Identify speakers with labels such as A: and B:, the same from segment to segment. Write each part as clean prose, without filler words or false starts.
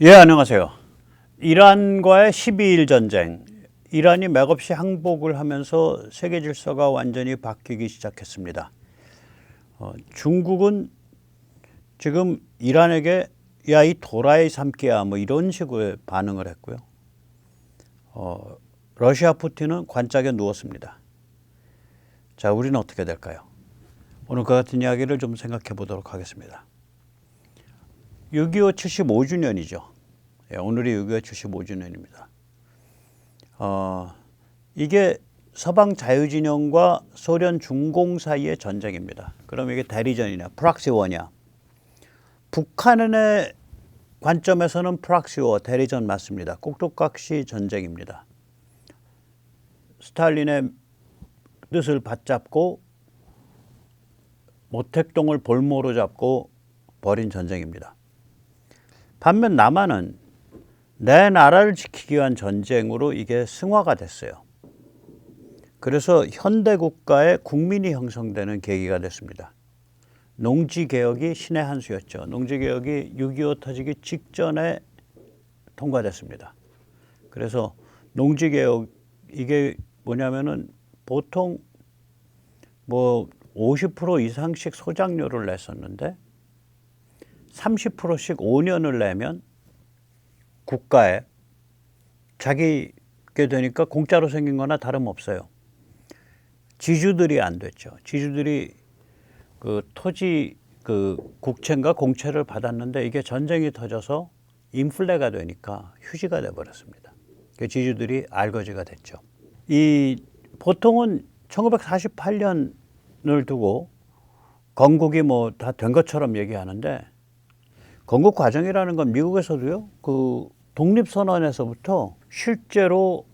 A: 예, 안녕하세요. 이란과의 12일 전쟁. 이란이 맥없이 항복을 하면서 세계 질서가 완전히 바뀌기 시작했습니다. 중국은 지금 이란에게 야, 이 도라이 삼기야 뭐 이런 식으로 반응을 했고요. 러시아 푸틴은 관짝에 누웠습니다. 자, 우리는 어떻게 될까요? 오늘 그 같은 이야기를 좀 생각해 보도록 하겠습니다. 6.25 75주년이죠. 예, 오늘이 6.25 75주년입니다. 이게 서방 자유진영과 소련 중공 사이의 전쟁입니다. 그럼 이게 대리전이냐, 프락시워냐? 북한의 관점에서는 프락시워, 대리전 맞습니다. 꼭두각시 전쟁입니다. 스탈린의 뜻을 받잡고 모택동을 볼모로 잡고 벌인 전쟁입니다. 반면 남한은 내 나라를 지키기 위한 전쟁으로 이게 승화가 됐어요. 그래서 현대 국가의 국민이 형성되는 계기가 됐습니다. 농지개혁이 신의 한 수였죠. 농지개혁이 6.25 터지기 직전에 통과됐습니다. 그래서 농지개혁 이게 뭐냐면은 보통 뭐 50% 이상씩 소작료를 냈었는데 30%씩 5년을 내면 국가에 자기게 되니까 공짜로 생긴 거나 다름없어요. 지주들이 안 됐죠. 지주들이 그 토지 그 국채인가 공채를 받았는데 이게 전쟁이 터져서 인플레가 되니까 휴지가 돼 버렸습니다. 그 지주들이 알거지가 됐죠. 이 보통은 1948년을 두고 건국이 뭐 다 된 것처럼 얘기하는데 건국 과정이라는 건 미국에서도요. 그 독립선언에서부터 실제로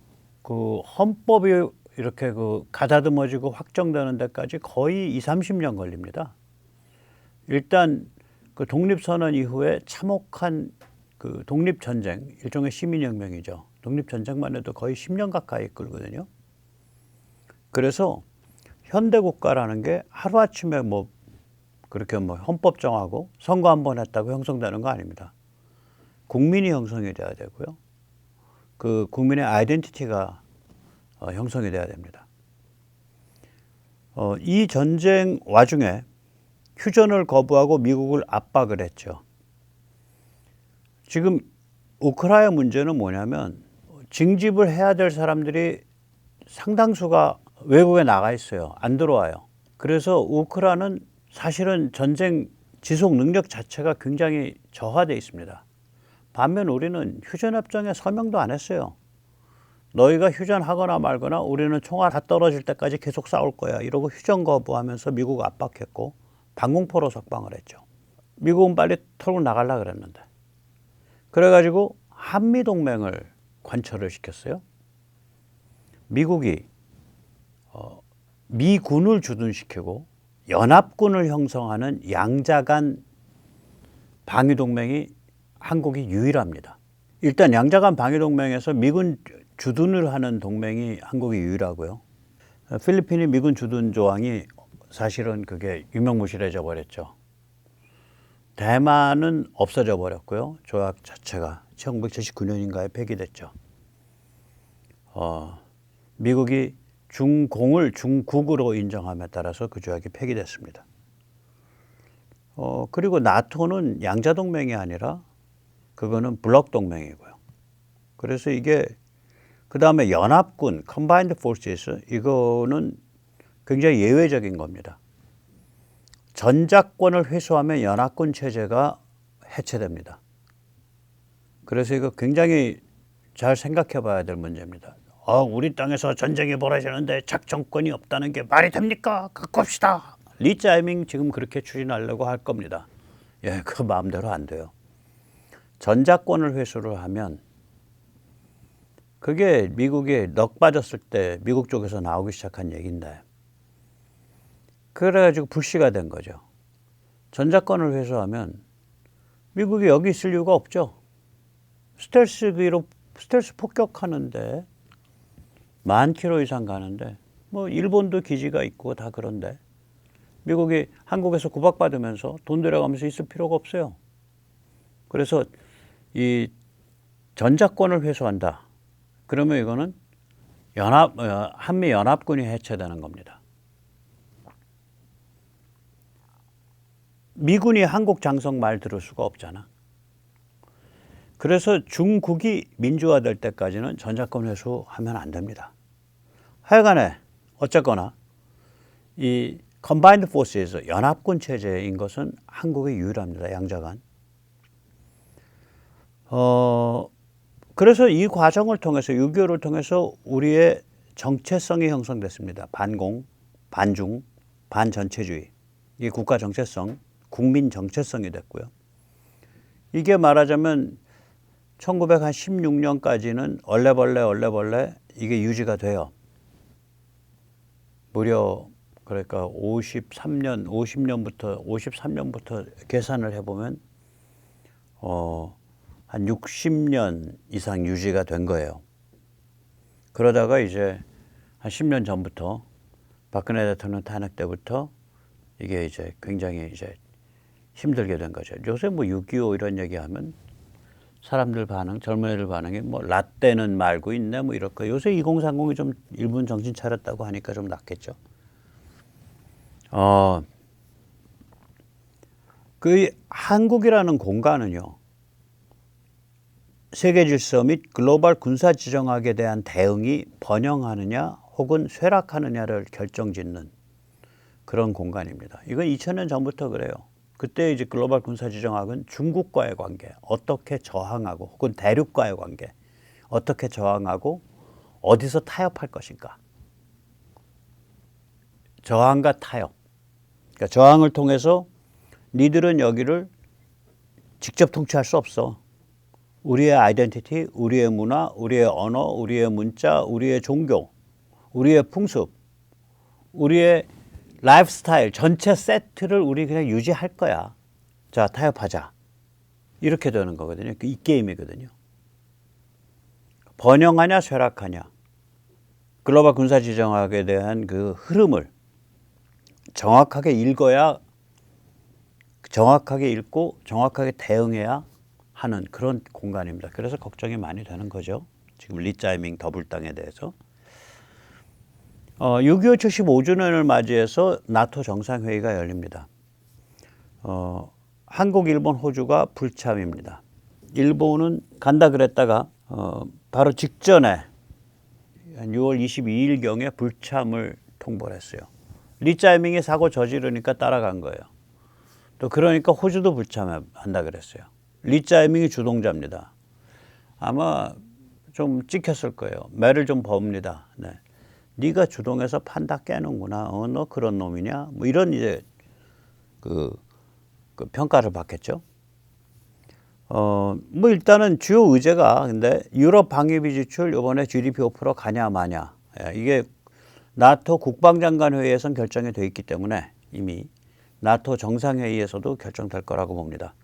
A: 그 헌법이 이렇게 그 가다듬어지고 확정되는 데까지 거의 20-30년 걸립니다. 일단 그 독립선언 이후에 참혹한 그 독립전쟁, 일종의 시민혁명이죠. 독립전쟁만 해도 거의 10년 가까이 끌거든요. 그래서 현대국가라는 게 하루아침에 뭐 그렇게 뭐 헌법 정하고 선거 한 번 했다고 형성되는 거 아닙니다. 국민이 형성이 돼야 되고요. 그 국민의 아이덴티티가 형성이 돼야 됩니다. 이 전쟁 와중에 휴전을 거부하고 미국을 압박을 했죠. 지금 우크라이나 문제는 뭐냐면 징집을 해야 될 사람들이 상당수가 외국에 나가 있어요. 안 들어와요. 그래서 우크라이나는 사실은 전쟁 지속 능력 자체가 굉장히 저하되어 있습니다. 반면 우리는 휴전협정에 서명도 안 했어요. 너희가 휴전하거나 말거나 우리는 총알 다 떨어질 때까지 계속 싸울 거야. 이러고 휴전 거부하면서 미국 압박했고 방공포로 석방을 했죠. 미국은 빨리 털고 나가려고 그랬는데. 그래가지고 한미동맹을 관철을 시켰어요. 미국이 미군을 주둔시키고 연합군을 형성하는 양자간 방위동맹이 한국이 유일합니다. 일단 양자간 방위동맹에서 미군 주둔을 하는 동맹이 한국이 유일하고요. 필리핀이 미군 주둔 조항이 사실은 그게 유명무실해져 버렸죠. 대만은 없어져 버렸고요. 조약 자체가 1979년인가에 폐기됐죠. 미국이 중공을 중국으로 인정함에 따라서 그 조약이 폐기됐습니다. 그리고 나토는 양자동맹이 아니라 그거는 블록동맹이고요. 그래서 이게 그 다음에 연합군, Combined Forces, 이거는 굉장히 예외적인 겁니다. 전작권을 회수하면 연합군 체제가 해체됩니다. 그래서 이거 굉장히 잘 생각해 봐야 될 문제입니다. 우리 땅에서 전쟁이 벌어지는데 작전권이 없다는 게 말이 됩니까? 갖고 합시다. 리 짜이밍 지금 그렇게 추진하려고 할 겁니다. 예, 그 마음대로 안 돼요. 전작권을 회수를 하면 그게 미국이 넋 빠졌을 때 미국 쪽에서 나오기 시작한 얘기인데 그래가지고 불씨가 된 거죠. 전작권을 회수하면 미국이 여기 있을 이유가 없죠. 스텔스기로 스텔스 폭격하는데 10,000km 이상 가는데 뭐 일본도 기지가 있고 다 그런데 미국이 한국에서 구박받으면서 돈 들여가면서 있을 필요가 없어요. 그래서 이 전자권을 회수한다. 그러면 이거는 한미 연합군이 해체되는 겁니다. 미군이 한국 장성 말 들을 수가 없잖아. 그래서 중국이 민주화될 때까지는 전자권 회수하면 안 됩니다. 하여간에 어쨌거나 이 Combined Forces 연합군 체제인 것은 한국이 유일합니다. 양자간. 그래서 이 과정을 통해서 6.25를 통해서 우리의 정체성이 형성됐습니다. 반공, 반중, 반전체주의. 이 국가 정체성, 국민 정체성이 됐고요. 이게 말하자면 1916년까지는 얼레벌레 이게 유지가 돼요. 무려 그러니까 53년부터 계산을 해보면 한 60년 이상 유지가 된 거예요. 그러다가 이제 한 10년 전부터 박근혜 대통령 탄핵 때부터 이게 이제 굉장히 이제 힘들게 된 거죠. 요새 뭐 6.25 이런 얘기하면 사람들 반응, 젊은 애들 반응이 뭐 라떼는 말고 있네 뭐 이럴 거. 요새 2030이 좀 일본 정신 차렸다고 하니까 좀 낫겠죠. 그 한국이라는 공간은요. 세계 질서 및 글로벌 군사 지정학에 대한 대응이 번영하느냐 혹은 쇠락하느냐를 결정짓는 그런 공간입니다. 이건 2000년 전부터 그래요. 그때 이제 글로벌 군사 지정학은 중국과의 관계, 어떻게 저항하고 혹은 대륙과의 관계, 어떻게 저항하고 어디서 타협할 것인가. 저항과 타협. 그러니까 저항을 통해서 니들은 여기를 직접 통치할 수 없어. 우리의 아이덴티티, 우리의 문화, 우리의 언어, 우리의 문자, 우리의 종교, 우리의 풍습, 우리의 라이프 스타일 전체 세트를 우리 그냥 유지할 거야. 자, 타협하자. 이렇게 되는 거거든요. 이 게임이거든요. 번영하냐, 쇠락하냐. 글로벌 군사 지정학에 대한 그 흐름을 정확하게 읽어야, 정확하게 읽고 정확하게 대응해야 하는 그런 공간입니다. 그래서 걱정이 많이 되는 거죠. 지금 리짜이밍 더블당에 대해서. 6.25 75주년을 맞이해서 나토 정상회의가 열립니다. 한국, 일본, 호주가 불참입니다. 일본은 간다 그랬다가 바로 직전에 한 6월 22일경에 불참을 통보를 했어요. 리짜이밍이 사고 저지르니까 따라간 거예요. 또 그러니까 호주도 불참한다 그랬어요. 리짜이밍이 주동자입니다. 아마 좀 찍혔을 거예요. 매를 좀 법니다. 네. 네가 주동해서 판다 깨는구나. 너 그런 놈이냐? 뭐 이런 이제 그 평가를 받겠죠. 뭐 일단은 주요 의제가 근데 유럽 방위비 지출 이번에 GDP 5% 가냐 마냐. 이게 나토 국방장관 회의에선 결정이 돼 있기 때문에 이미 나토 정상회의에서도 결정될 거라고 봅니다.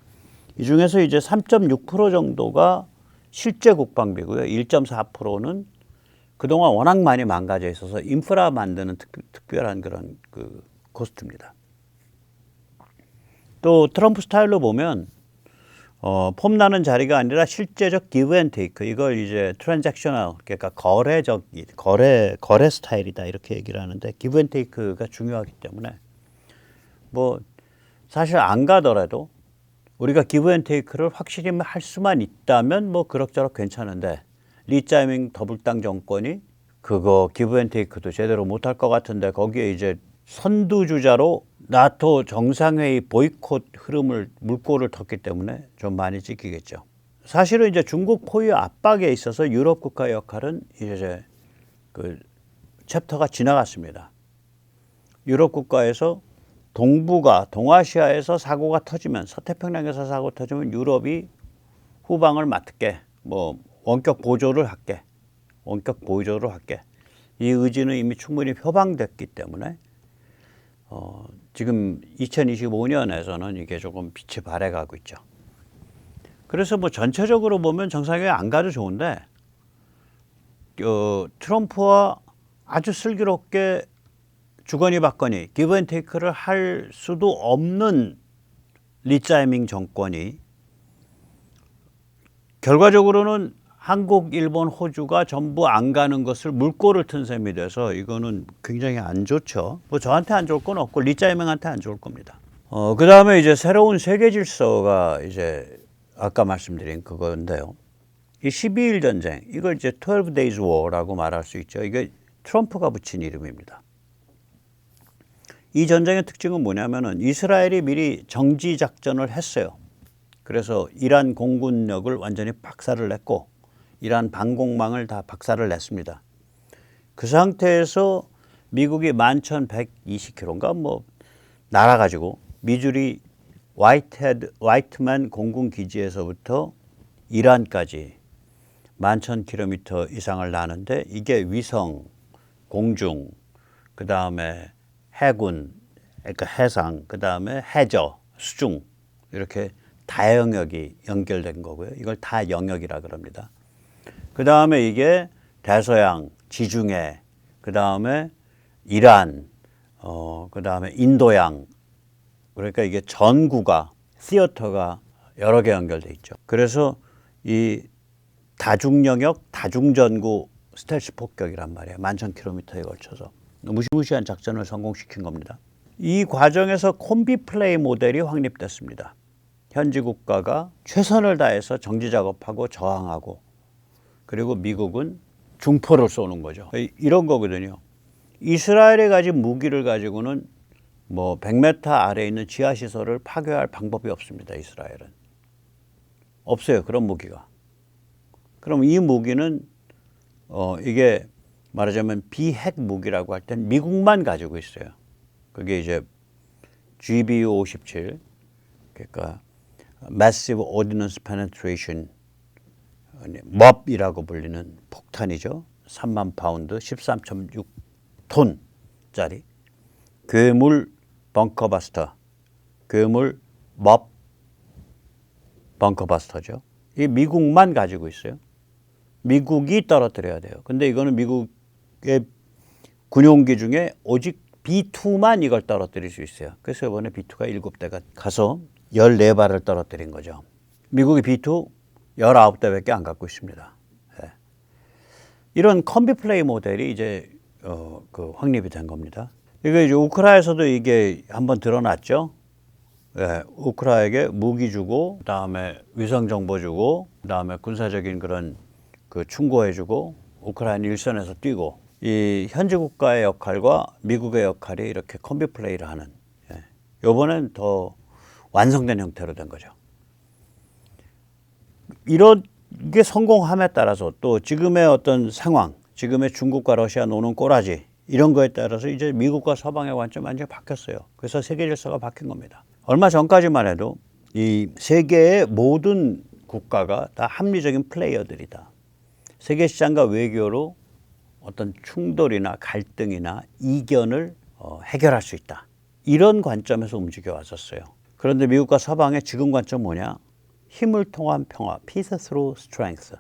A: 이 중에서 이제 3.6% 정도가 실제 국방비고요. 1.4%는 그동안 워낙 많이 망가져 있어서 인프라 만드는 특별한 그런 그 코스트입니다. 또 트럼프 스타일로 보면 폼나는 자리가 아니라 실제적 기브 앤 테이크 이걸 이제 트랜잭셔널 그러니까 거래 스타일이다 이렇게 얘기를 하는데 기브 앤 테이크가 중요하기 때문에 뭐 사실 안 가더라도 우리가 기브 앤 테이크를 확실히 할 수만 있다면 뭐 그럭저럭 괜찮은데 리짜이밍 더블당 정권이 그거 기브 앤 테이크도 제대로 못할 것 같은데 거기에 이제 선두주자로 나토 정상회의 보이콧 흐름을 물꼬를 텄기 때문에 좀 많이 찍히겠죠. 사실은 이제 중국 포위 압박에 있어서 유럽 국가 역할은 이제 그 챕터가 지나갔습니다. 유럽 국가에서 동아시아에서 사고가 터지면 서태평양에서 사고 터지면 유럽이 후방을 맡게 뭐 원격 보조를 할게. 이 의지는 이미 충분히 표방됐기 때문에 지금 2025년에서는 이게 조금 빛이 발해가고 있죠. 그래서 뭐 전체적으로 보면 정상회의 안 가도 좋은데 트럼프와 아주 슬기롭게 주거니 받거니 기브 앤 테이크를 할 수도 없는 리짜이밍 정권이 결과적으로는 한국, 일본, 호주가 전부 안 가는 것을 물꼬를 튼 셈이 돼서 이거는 굉장히 안 좋죠. 뭐 저한테 안 좋을 건 없고 리짜이명한테 안 좋을 겁니다. 그 다음에 이제 새로운 세계 질서가 이제 아까 말씀드린 그건데요. 이 12일 전쟁, 이걸 이제 12 days war라고 말할 수 있죠. 이게 트럼프가 붙인 이름입니다. 이 전쟁의 특징은 뭐냐면은 이스라엘이 미리 정지 작전을 했어요. 그래서 이란 공군력을 완전히 박살을 냈고 이란 방공망을 다 박살을 냈습니다. 그 상태에서 미국이 11,120km인가 뭐 날아가지고 미주리 화이트만 공군 기지에서부터 이란까지 11,000km 이상을 나는데 이게 위성, 공중, 그 다음에 해군, 그러니까 해상, 그 다음에 해저, 수중 이렇게 다영역이 연결된 거고요. 이걸 다영역이라 그럽니다. 그 다음에 이게 대서양, 지중해, 그 다음에 이란, 그 다음에 인도양. 그러니까 이게 전구가, 시어터가 여러 개 연결돼 있죠. 그래서 이 다중영역, 다중전구 스텔스 폭격이란 말이에요. 11,000km에 걸쳐서. 무시무시한 작전을 성공시킨 겁니다. 이 과정에서 콤비플레이 모델이 확립됐습니다. 현지 국가가 최선을 다해서 정지 작업하고 저항하고 그리고 미국은 중포를 쏘는 거죠. 이런 거거든요. 이스라엘이 가진 무기를 가지고는 뭐 100m 아래에 있는 지하시설을 파괴할 방법이 없습니다. 이스라엘은. 없어요. 그런 무기가. 그럼 이 무기는 이게 말하자면 비핵 무기라고 할 땐 미국만 가지고 있어요. 그게 이제 GBU-57 그러니까 Massive Ordnance Penetration MOP이라고 불리는 폭탄이죠. 3만 파운드, 13.6톤짜리 괴물 벙커바스터, 괴물 MOP 벙커바스터죠. 이 미국만 가지고 있어요. 미국이 떨어뜨려야 돼요. 근데 이거는 미국의 군용기 중에 오직 B2만 이걸 떨어뜨릴 수 있어요. 그래서 이번에 B2가 7대가 가서 14발을 떨어뜨린 거죠. 미국이 B2 19대밖에 안 갖고 있습니다. 네. 이런 컴비플레이 모델이 이제 확립이 된 겁니다. 이게 이제 우크라이나에서도 이게 한번 드러났죠. 네. 우크라이나에게 무기 주고, 그다음에 위성 정보 주고, 그다음에 군사적인 그런 충고해주고, 우크라이나 일선에서 뛰고, 이 현지 국가의 역할과 미국의 역할이 이렇게 콤비플레이를 하는. 이번엔 더 완성된 형태로 된 거죠. 이런 게 성공함에 따라서 또 지금의 어떤 상황, 지금의 중국과 러시아 노는 꼬라지 이런 거에 따라서 이제 미국과 서방의 관점이 완전히 바뀌었어요. 그래서 세계 질서가 바뀐 겁니다. 얼마 전까지만 해도 이 세계의 모든 국가가 다 합리적인 플레이어들이다. 세계 시장과 외교로 어떤 충돌이나 갈등이나 이견을 해결할 수 있다. 이런 관점에서 움직여 왔었어요. 그런데 미국과 서방의 지금 관점 뭐냐? 힘을 통한 평화, peace through strength.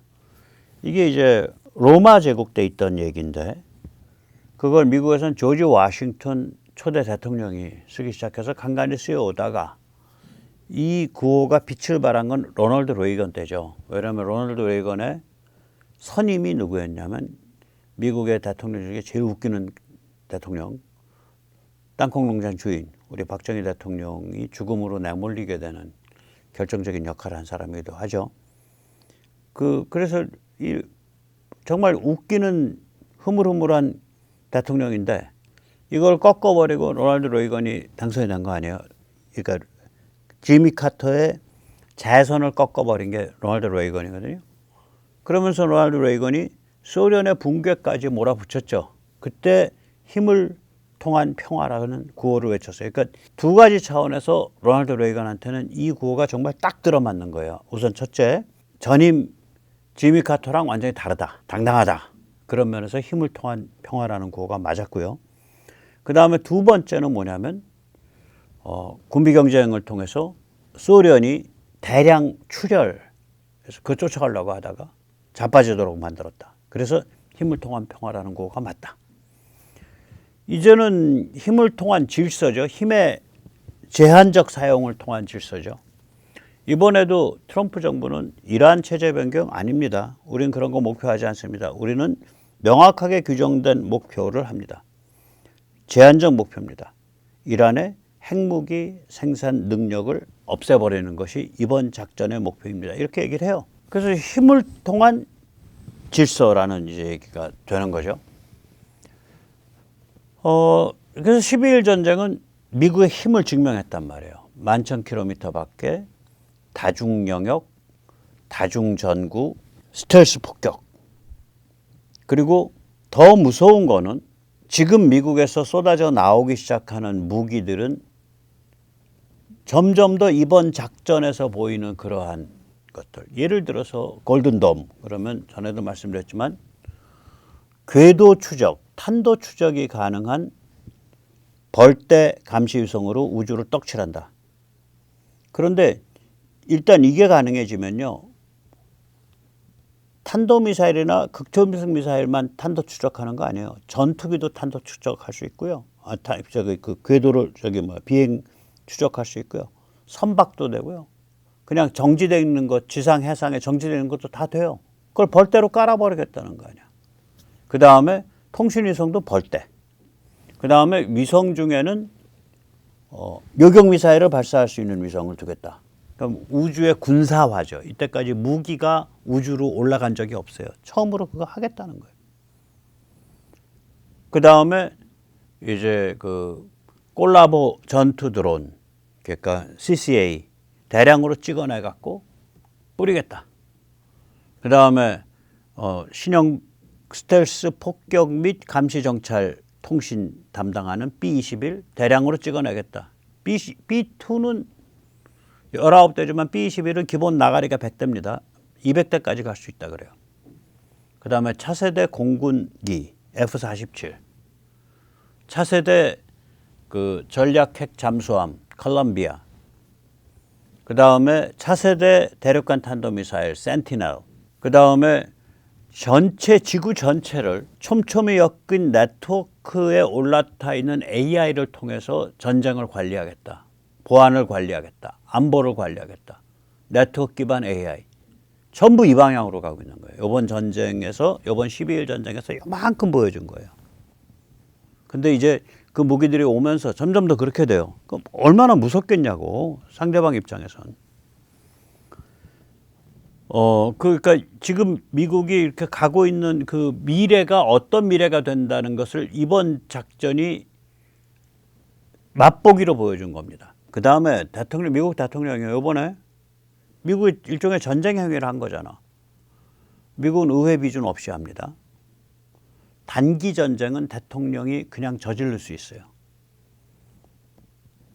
A: 이게 이제 로마 제국 때 있던 얘기인데 그걸 미국에서는 조지 워싱턴 초대 대통령이 쓰기 시작해서 간간히 쓰여오다가 이 구호가 빛을 발한 건 로널드 레이건 때죠. 왜냐하면 로널드 레이건의 선임이 누구였냐면 미국의 대통령 중에 제일 웃기는 대통령, 땅콩농장 주인, 우리 박정희 대통령이 죽음으로 내몰리게 되는 결정적인 역할을 한 사람이기도 하죠. 그래서 정말 웃기는 흐물흐물한 대통령인데 이걸 꺾어버리고 로널드 레이건이 당선이 된 거 아니에요. 그러니까 지미 카터의 재선을 꺾어버린 게 로널드 레이건이거든요. 그러면서 로널드 레이건이 소련의 붕괴까지 몰아붙였죠. 그때 힘을 통한 평화라는 구호를 외쳤어요. 그러니까 두 가지 차원에서 로널드 레이건한테는 이 구호가 정말 딱 들어맞는 거예요. 우선 첫째, 전임 지미 카터랑 완전히 다르다. 당당하다. 그런 면에서 힘을 통한 평화라는 구호가 맞았고요. 그 다음에 두 번째는 뭐냐면 군비 경쟁을 통해서 소련이 대량 출혈해서 그걸 쫓아가려고 하다가 자빠지도록 만들었다. 그래서 힘을 통한 평화라는 구호가 맞다. 이제는 힘을 통한 질서죠. 힘의 제한적 사용을 통한 질서죠. 이번에도 트럼프 정부는 이러한 체제 변경 아닙니다. 우린 그런 거 목표하지 않습니다. 우리는 명확하게 규정된 목표를 합니다. 제한적 목표입니다. 이란의 핵무기 생산 능력을 없애버리는 것이 이번 작전의 목표입니다. 이렇게 얘기를 해요. 그래서 힘을 통한 질서라는 이제 얘기가 되는 거죠. 그래서 12일 전쟁은 미국의 힘을 증명했단 말이에요. 11,000km 밖에 다중 영역, 다중 전구, 스텔스 폭격. 그리고 더 무서운 거는 지금 미국에서 쏟아져 나오기 시작하는 무기들은 점점 더 이번 작전에서 보이는 그러한 것들. 예를 들어서 골든돔. 그러면 전에도 말씀드렸지만 궤도 추적, 탄도 추적이 가능한 벌떼 감시 위성으로 우주를 떡칠한다. 그런데 일단 이게 가능해지면요. 탄도미사일이나 극초음속 미사일만 탄도 추적하는 거 아니에요. 전투기도 탄도 추적할 수 있고요. 그 궤도를 비행 추적할 수 있고요. 선박도 되고요. 그냥 정지되어 있는 것, 지상 해상에 정지되어 있는 것도 다 돼요. 그걸 벌떼로 깔아버리겠다는 거 아니야. 그 다음에 통신위성도 벌떼. 그 다음에 위성 중에는 요격미사일을 발사할 수 있는 위성을 두겠다. 그럼 우주의 군사화죠. 이때까지 무기가 우주로 올라간 적이 없어요. 처음으로 그거 하겠다는 거예요. 그 다음에 이제 그 콜라보 전투 드론, 그러니까 CCA 대량으로 찍어내 갖고 뿌리겠다. 그 다음에 신형 스텔스 폭격 및 감시 정찰 통신 담당하는 B-21 대량으로 찍어내겠다. B2는 19대지만 B-21은 기본 나가리가 100대입니다. 200대까지 갈 수 있다 그래요. 그 다음에 차세대 공군기 F-47, 차세대 그 전략 핵 잠수함 콜럼비아, 그 다음에 차세대 대륙간 탄도미사일 센티넬, 그 다음에 전체 지구 전체를 촘촘히 엮인 네트워크에 올라타 있는 AI를 통해서 전쟁을 관리하겠다. 보안을 관리하겠다. 안보를 관리하겠다. 네트워크 기반 AI. 전부 이 방향으로 가고 있는 거예요. 이번 전쟁에서, 이번 12일 전쟁에서 이만큼 보여준 거예요. 근데 이제 그 무기들이 오면서 점점 더 그렇게 돼요. 그럼 얼마나 무섭겠냐고, 상대방 입장에선. 그러니까 지금 미국이 이렇게 가고 있는 그 미래가 어떤 미래가 된다는 것을 이번 작전이 맛보기로 보여준 겁니다. 그 다음에 미국 대통령이 이번에 미국이 일종의 전쟁 행위를 한 거잖아. 미국은 의회 비준 없이 합니다. 단기 전쟁은 대통령이 그냥 저지를 수 있어요.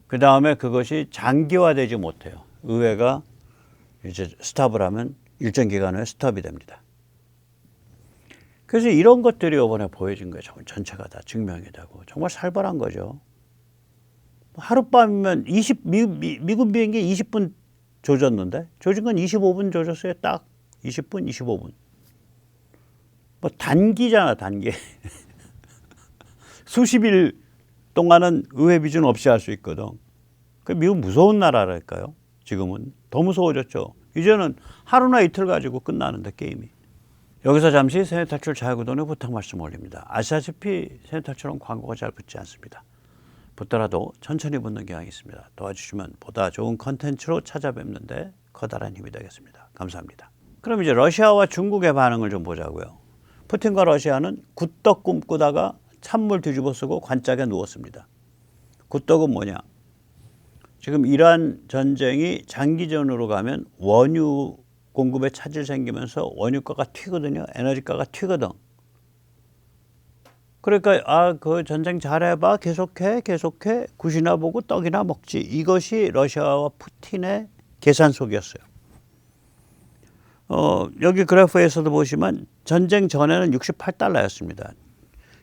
A: 그 다음에 그것이 장기화되지 못해요. 의회가 이제 스탑을 하면 일정 기간 후에 스탑이 됩니다. 그래서 이런 것들이 이번에 보여진 거예요. 전체가 다 증명이 되고. 정말 살벌한 거죠. 하룻밤이면 미군 비행기 20분 조졌는데, 조진 건 25분 조졌어요. 딱 20분, 25분. 뭐 단기잖아, 단기. 수십 일 동안은 의회 비준 없이 할 수 있거든. 그 미국 무서운 나라랄까요? 지금은 더 무서워졌죠. 이제는 하루나 이틀 가지고 끝나는데 게임이. 여기서 잠시 세뇌탈출 자유구독의 부탁 말씀 올립니다. 아시다시피 세뇌탈출은 광고가 잘 붙지 않습니다. 붙더라도 천천히 붙는 경향이 있습니다. 도와주시면 보다 좋은 컨텐츠로 찾아뵙는데 커다란 힘이 되겠습니다. 감사합니다. 그럼 이제 러시아와 중국의 반응을 좀 보자고요. 푸틴과 러시아는 굿떡 꿈꾸다가 찬물 뒤집어 쓰고 관짝에 누웠습니다. 굿떡은 뭐냐? 지금 이란 전쟁이 장기전으로 가면 원유 공급에 차질 생기면서 원유가가 튀거든요. 에너지가가 튀거든. 그러니까 그 전쟁 잘해봐. 계속해. 굿이나 보고 떡이나 먹지. 이것이 러시아와 푸틴의 계산속이었어요. 여기 그래프에서도 보시면 전쟁 전에는 68달러였습니다.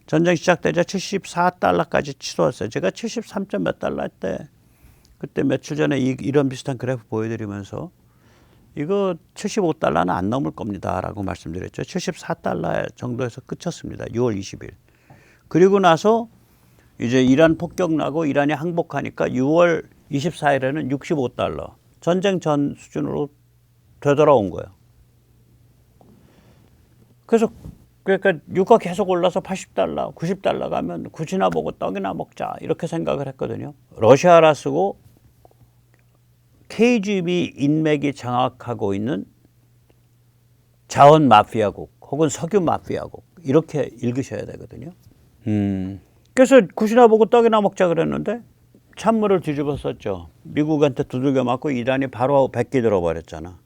A: 전쟁 시작되자 74달러까지 치솟았어요. 제가 73점 몇 달러 할 때 그때 며칠 전에 이런 비슷한 그래프 보여드리면서 이거 75달러는 안 넘을 겁니다 라고 말씀드렸죠. 74달러 정도에서 끝쳤습니다. 6월 20일. 그리고 나서 이제 이란 폭격 나고 이란이 항복하니까 6월 24일에는 65달러, 전쟁 전 수준으로 되돌아온 거예요. 그래서 그러니까 유가 계속 올라서 80달러, 90달러 가면 굳이나 보고 떡이나 먹자 이렇게 생각을 했거든요. 러시아라 쓰고 KGB 인맥이 장악하고 있는 자원 마피아국 혹은 석유 마피아국 이렇게 읽으셔야 되거든요. 그래서 굳이나 보고 떡이나 먹자 그랬는데 찬물을 뒤집어 썼죠. 미국한테 두들겨 맞고 이란이 바로 백기 들어버렸잖아.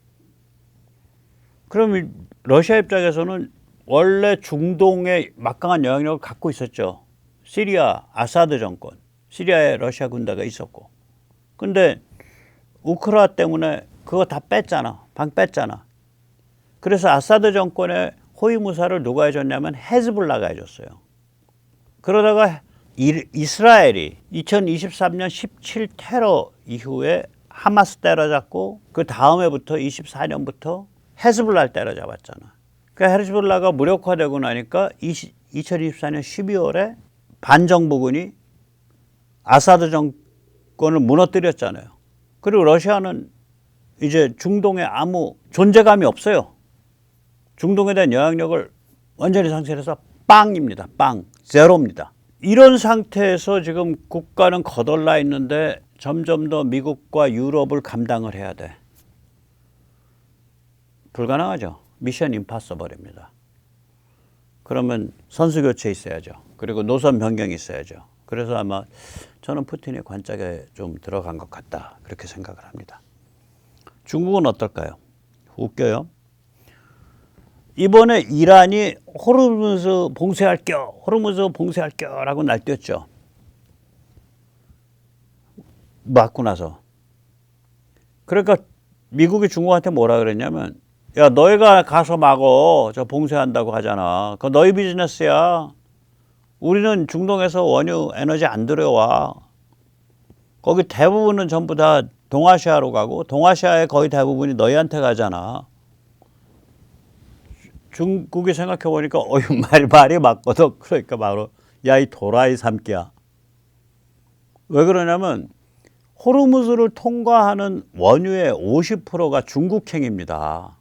A: 그럼 러시아 입장에서는 원래 중동에 막강한 영향력을 갖고 있었죠. 시리아 아사드 정권, 시리아에 러시아 군대가 있었고. 근데 우크라 때문에 그거 다 뺐잖아. 방 뺐잖아. 그래서 아사드 정권의 호위무사를 누가 해줬냐면 헤즈볼라가 해줬어요. 그러다가 이스라엘이 2023년 17 테러 이후에 하마스 때려잡고 그 다음 해부터 24년부터 헤즈볼라를 때려잡았잖아. 그러니까 헤즈볼라가 무력화되고 나니까 2024년 12월에 반정부군이 아사드 정권을 무너뜨렸잖아요. 그리고 러시아는 이제 중동에 아무 존재감이 없어요. 중동에 대한 영향력을 완전히 상실해서 빵입니다. 빵. 제로입니다. 이런 상태에서 지금 국가는 거덜나 있는데 점점 더 미국과 유럽을 감당을 해야 돼. 불가능하죠. 미션 임파서블입니다. 그러면 선수 교체 있어야죠. 그리고 노선 변경이 있어야죠. 그래서 아마 저는 푸틴이 관짝에 좀 들어간 것 같다. 그렇게 생각을 합니다. 중국은 어떨까요? 웃겨요. 이번에 이란이 호르무즈 봉쇄할게요라고 날뛰었죠. 맞고 나서. 그러니까 미국이 중국한테 뭐라 그랬냐면 야 너희가 가서 막어. 저 봉쇄한다고 하잖아. 그거 너희 비즈니스야. 우리는 중동에서 원유 에너지 안 들여와. 거기 대부분은 전부 다 동아시아로 가고 동아시아의 거의 대부분이 너희한테 가잖아. 중국이 생각해보니까 말이 맞거든. 그러니까 바로 야 이 도라이 삼기야. 왜 그러냐면 호르무즈를 통과하는 원유의 50%가 중국행입니다.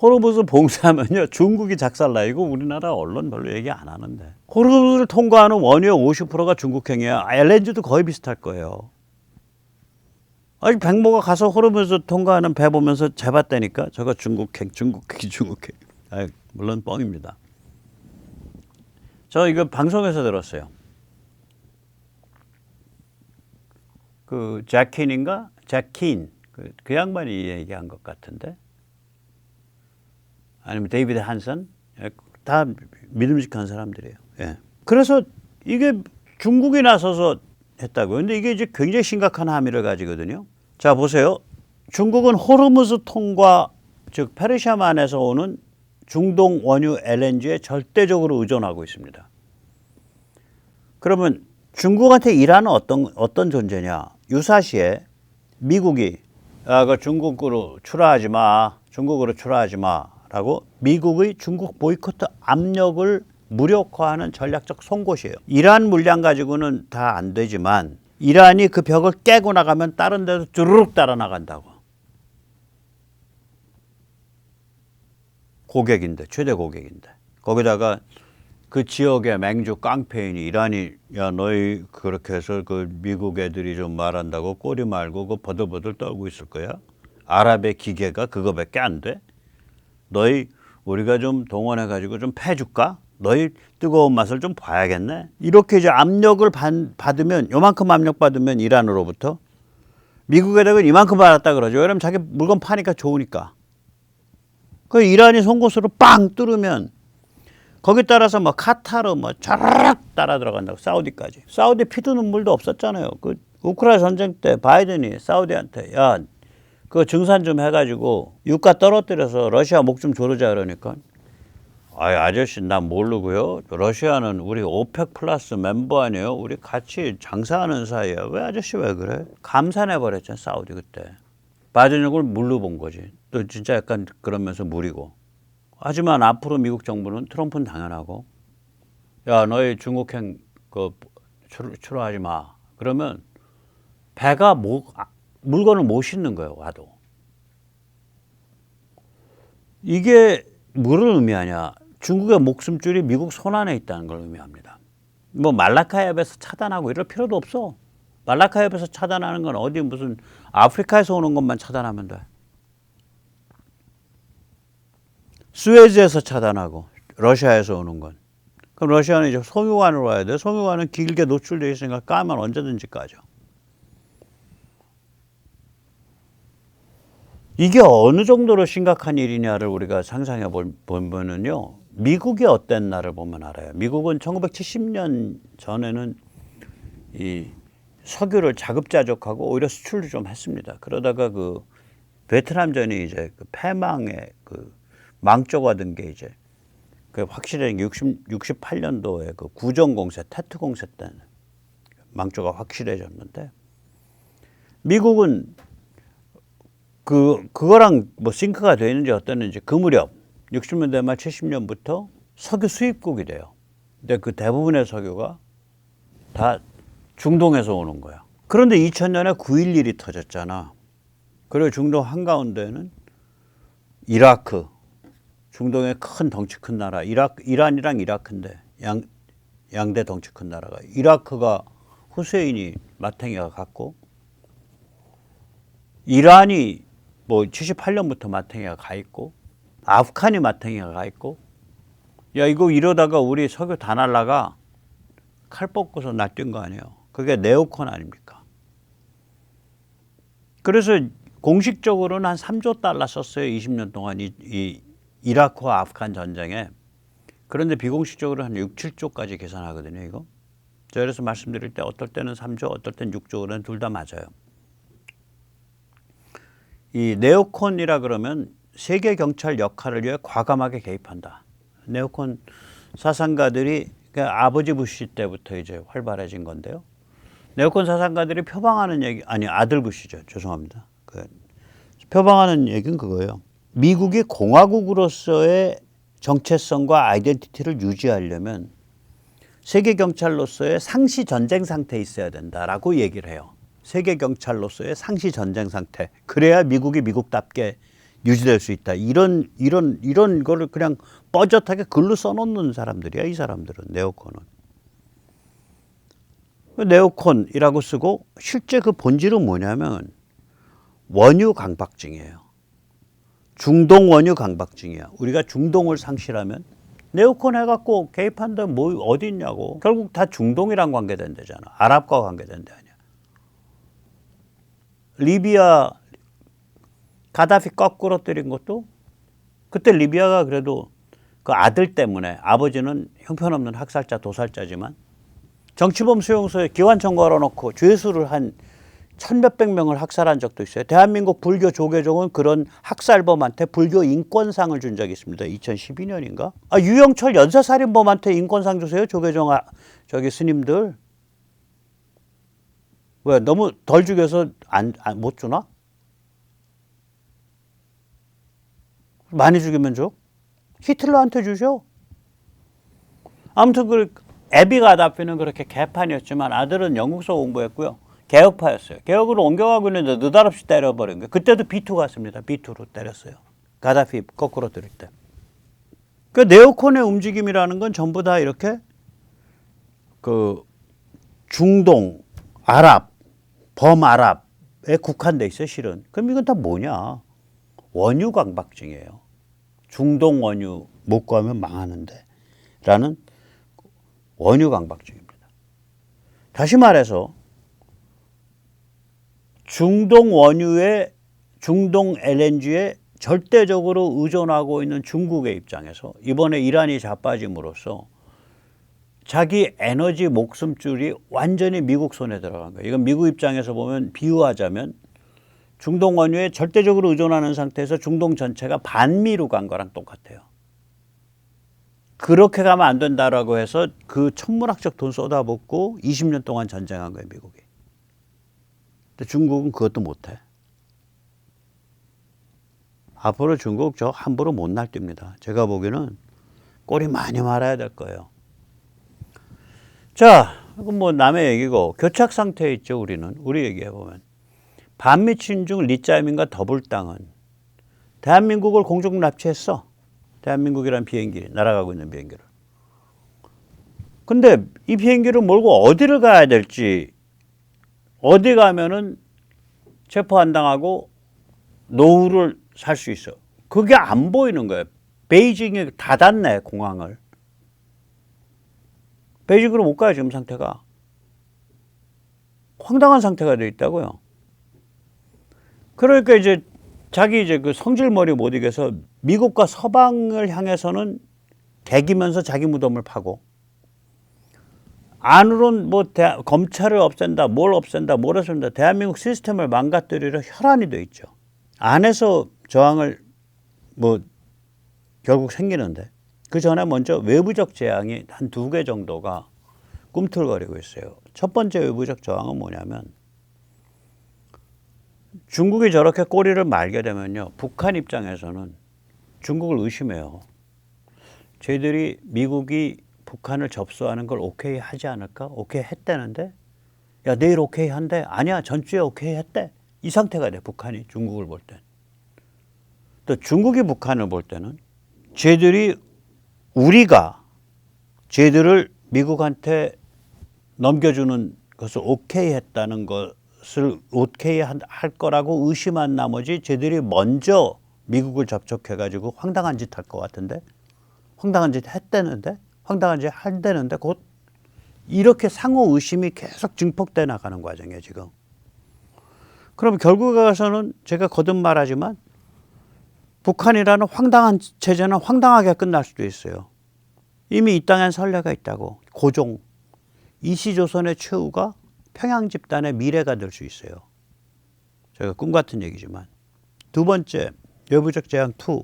A: 호르무즈 봉쇄하면요 중국이 작살나이고 우리나라 언론 별로 얘기 안 하는데 호르무즈를 통과하는 원유의 50%가 중국행이야. LNG도 거의 비슷할 거예요. 아니 백모가 가서 호르무즈 통과하는 배 보면서 재봤다니까 저거 중국행. 아, 물론 뻥입니다. 저 이거 방송에서 들었어요. 그 잭킨인가? 잭킨 그 양반이 얘기한 것 같은데 아니면 데이비드 한슨 다 믿음직한 사람들이에요. 예. 그래서 이게 중국이 나서서 했다고요. 근데 이게 이제 굉장히 심각한 함의를 가지거든요. 자 보세요. 중국은 호르무즈 통과 즉 페르시아만에서 오는 중동 원유 LNG에 절대적으로 의존하고 있습니다. 그러면 중국한테 이란은 어떤 존재냐? 유사시에 미국이 그 중국으로 출하하지 마라고 미국의 중국 보이콧 압력을 무력화하는 전략적 송곳이에요. 이란 물량 가지고는 다 안 되지만 이란이 그 벽을 깨고 나가면 다른 데도 쭈르륵 따라 나간다고. 고객인데 최대 고객인데 거기다가 그 지역의 맹주 깡패인이 이란이 야 너희 그렇게 해서 그 미국 애들이 좀 말한다고 꼬리 말고 그 버들버들 떨고 있을 거야. 아랍의 기계가 그거밖에 안 돼. 너희 우리가 좀 동원해 가지고 좀 패줄까? 너희 뜨거운 맛을 좀 봐야겠네. 이렇게 이제 압력을 받으면 요만큼 압력 받으면 이란으로부터 미국에다가 이만큼 받았다 그러죠. 왜냐면 자기 물건 파니까 좋으니까. 그 이란이 송곳으로 빵 뚫으면 거기 따라서 뭐 카타르 뭐 촤르륵 따라 들어간다고 사우디까지. 사우디 피도 눈물도 없었잖아요. 그 우크라이나 전쟁 때 바이든이 사우디한테 야 그 증산 좀 해가지고 유가 떨어뜨려서 러시아 목 좀 조르자 그러니까 아저씨 난 모르고요. 러시아는 우리 오펙 플러스 멤버 아니에요. 우리 같이 장사하는 사이야. 왜 아저씨 왜 그래? 감산해버렸잖아 사우디 그때. 바이든이 그걸 물로 본 거지. 또 진짜 약간 그러면서 무리고. 하지만 앞으로 미국 정부는 트럼프는 당연하고 야 너희 중국행 그 출하하지 마. 그러면 배가 물건을 못 싣는 거예요, 와도. 이게 뭐를 의미하냐? 중국의 목숨줄이 미국 손안에 있다는 걸 의미합니다. 뭐 말라카협에서 차단하고 이럴 필요도 없어. 말라카협에서 차단하는 건 어디 무슨 아프리카에서 오는 것만 차단하면 돼. 스웨즈에서 차단하고 러시아에서 오는 건. 그럼 러시아는 이제 송유관으로 와야 돼. 송유관은 길게 노출되어 있으니까 까면 언제든지 까죠. 이게 어느 정도로 심각한 일이냐를 우리가 상상해 보면은요, 미국이 어땠나를 보면 알아요. 미국은 1970년 전에는 이 석유를 자급자족하고 오히려 수출도 좀 했습니다. 그러다가 그 베트남전이 이제 그 패망의 그 망조가 된 게 이제 그 확실히 68년도에 그 구정 공세, 테트 공세 때는 망조가 확실해졌는데, 미국은 그거랑 뭐 싱크가 되어 있는지 어땠는지 그 무렵 60년대 말 70년부터 석유 수입국이 돼요. 근데 그 대부분의 석유가 다 중동에서 오는 거야. 그런데 2000년에 9.11이 터졌잖아. 그리고 중동 한가운데는 이라크, 중동의 큰 덩치 큰 나라, 이란이랑 이라크인데 양대 덩치 큰 나라가, 이라크가 후세인이 마탱이가 갔고, 이란이 뭐 78년부터 마탱이가 가 있고, 아프간이 마탱이가 가 있고, 야 이거 이러다가 우리 석유 다 날라가, 칼 뽑고서 날뛴 거 아니에요. 그게 네오콘 아닙니까? 그래서 공식적으로는 한 3조 달러 썼어요. 20년 동안 이 이라크와 아프간 전쟁에. 그런데 비공식적으로 한 6, 7조까지 계산하거든요, 이거. 저 그래서 말씀드릴 때 어떨 때는 3조, 어떨 때는 6조, 그런 둘 다 맞아요. 이 네오콘이라 그러면 세계 경찰 역할을 위해 과감하게 개입한다. 네오콘 사상가들이 아버지 부시 때부터 이제 활발해진 건데요. 네오콘 사상가들이 표방하는 얘기, 아니 아들 부시죠. 죄송합니다. 표방하는 얘기는 그거예요. 미국이 공화국으로서의 정체성과 아이덴티티를 유지하려면 세계 경찰로서의 상시 전쟁 상태에 있어야 된다라고 얘기를 해요. 세계 경찰로서의 상시 전쟁 상태. 그래야 미국이 미국답게 유지될 수 있다. 이런 거를 그냥 뻐젓하게 글로 써놓는 사람들이야, 이 사람들은. 네오콘은. 네오콘이라고 쓰고 실제 그 본질은 뭐냐면 원유 강박증이에요. 중동 원유 강박증이야. 우리가 중동을 상실하면 네오콘 해갖고 개입한다 뭐 어디 있냐고. 결국 다 중동이랑 관계된다잖아. 아랍과 관계된다 아니야. 리비아 가다피 거꾸로 때린 것도 그때 리비아가 그래도 그 아들 때문에, 아버지는 형편없는 학살자 도살자지만 정치범 수용소에 기관총 걸어놓고 죄수를 한 1,몇백 명을 학살한 적도 있어요. 대한민국 불교 조계종은 그런 학살범한테 불교 인권상을 준 적이 있습니다. 2012년인가? 유영철 연쇄살인범한테 인권상 주세요, 조계종 저기 스님들. 왜 너무 덜 죽여서 못 주나? 많이 죽이면 줘? 히틀러한테 주셔. 아무튼 에비 가다피는 그렇게 개판이었지만 아들은 영국서 공부했고요. 개혁파였어요. 개혁으로 옮겨가고 있는데 느닷없이 때려버린 거예요. 그때도 B2 갔습니다. B2로 때렸어요. 가다피 거꾸로 때릴 때. 그 네오콘의 움직임이라는 건 전부 다 이렇게 그 중동, 아랍, 범아랍에 국한돼 있어요, 실은. 그럼 이건 다 뭐냐? 원유 강박증이에요. 중동 원유 못 구하면 망하는데 라는 원유 강박증입니다. 다시 말해서 중동 원유에, 중동 LNG에 절대적으로 의존하고 있는 중국의 입장에서 이번에 이란이 자빠짐으로써 자기 에너지 목숨줄이 완전히 미국 손에 들어간 거예요. 이건 미국 입장에서 보면, 비유하자면 중동 원유에 절대적으로 의존하는 상태에서 중동 전체가 반미로 간 거랑 똑같아요. 그렇게 가면 안 된다라고 해서 그 천문학적 돈 쏟아붓고 20년 동안 전쟁한 거예요, 미국이. 근데 중국은 그것도 못해. 앞으로 중국 저 함부로 못 날뜁니다. 제가 보기에는 꼬리 많이 말아야 될 거예요. 자, 이건 뭐 남의 얘기고, 교착 상태에 있죠, 우리는. 우리 얘기해보면. 반미친 중 리짜이밍과 더블당은 대한민국을 공중 납치했어. 대한민국이란 비행기, 날아가고 있는 비행기를. 근데 이 비행기를 몰고 어디를 가야 될지, 어디 가면은 체포 안 당하고 노후를 살 수 있어. 그게 안 보이는 거예요. 베이징이 닫았네, 공항을. 베이징으로 못 가요, 지금 상태가. 황당한 상태가 돼 있다고요. 그러니까 이제 자기 이제 그 성질머리 못 이겨서 미국과 서방을 향해서는 개기면서 자기 무덤을 파고, 안으로는 뭐 검찰을 없앤다, 뭘 없앤다, 뭘 없앤다, 대한민국 시스템을 망가뜨리려 혈안이 돼 있죠. 안에서 저항을 뭐 결국 생기는데, 그 전에 먼저 외부적 재앙이 한 2개 정도가 꿈틀거리고 있어요. 첫 번째 외부적 저항은 뭐냐면, 중국이 저렇게 꼬리를 말게 되면요, 북한 입장에서는 중국을 의심해요. 쟤들이 미국이 북한을 접수하는 걸 오케이 하지 않을까? 오케이 했다는데? 야, 내일 오케이 한대? 아니야, 전주에 오케이 했대. 이 상태가 돼, 북한이 중국을 볼 땐. 또 중국이 북한을 볼 때는 우리가 쟤들을 미국한테 넘겨주는 것을 오케이 했다는 것을 오케이 할 거라고 의심한 나머지 쟤들이 먼저 미국을 접촉해가지고 황당한 짓 할 것 같은데? 황당한 짓 했다는데? 황당한 짓 한다는데? 곧 이렇게 상호 의심이 계속 증폭돼 나가는 과정이에요, 지금. 그럼 결국에 가서는 제가 거듭 말하지만 북한이라는 황당한 체제는 황당하게 끝날 수도 있어요. 이미 이 땅엔 선례가 있다고. 고종, 이시조선의 최후가 평양 집단의 미래가 될 수 있어요. 제가 꿈 같은 얘기지만. 두 번째, 외부적 재앙 2.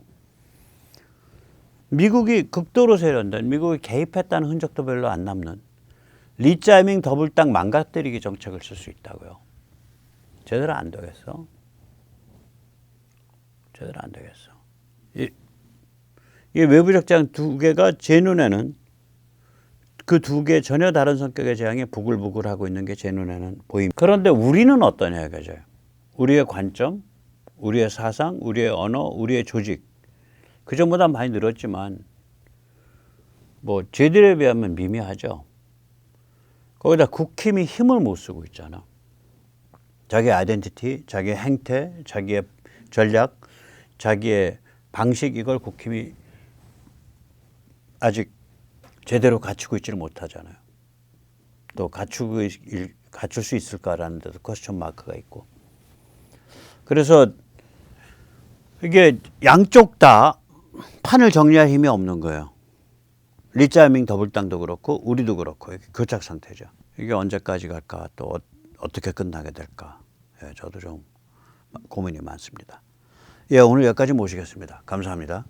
A: 미국이 극도로 세련된, 미국이 개입했다는 흔적도 별로 안 남는 리짜이밍 더블당 망가뜨리기 정책을 쓸 수 있다고요. 제대로 안 되겠어. 제대로 안 되겠어. 이 외부적 재앙 2개가 제 눈에는, 그 2개 전혀 다른 성격의 재앙이 부글부글하고 있는 게 제 눈에는 보입니다. 그런데 우리는 어떠냐 이거죠. 우리의 관점, 우리의 사상, 우리의 언어, 우리의 조직, 그 전보다 많이 늘었지만 뭐 쟤들에 비하면 미미하죠. 거기다 국힘이 힘을 못 쓰고 있잖아. 자기의 아이덴티티, 자기의 행태, 자기의 전략, 자기의 방식, 이걸 국힘이 아직 제대로 갖추고 있지를 못하잖아요. 또 갖출 수 있을까라는 데도 퀘스천 마크가 있고. 그래서 이게 양쪽 다 판을 정리할 힘이 없는 거예요. 리짜이밍 더블당도 그렇고 우리도 그렇고 교착 상태죠. 이게 언제까지 갈까, 또 어떻게 끝나게 될까. 예, 저도 좀 고민이 많습니다. 예, 오늘 여기까지 모시겠습니다. 감사합니다.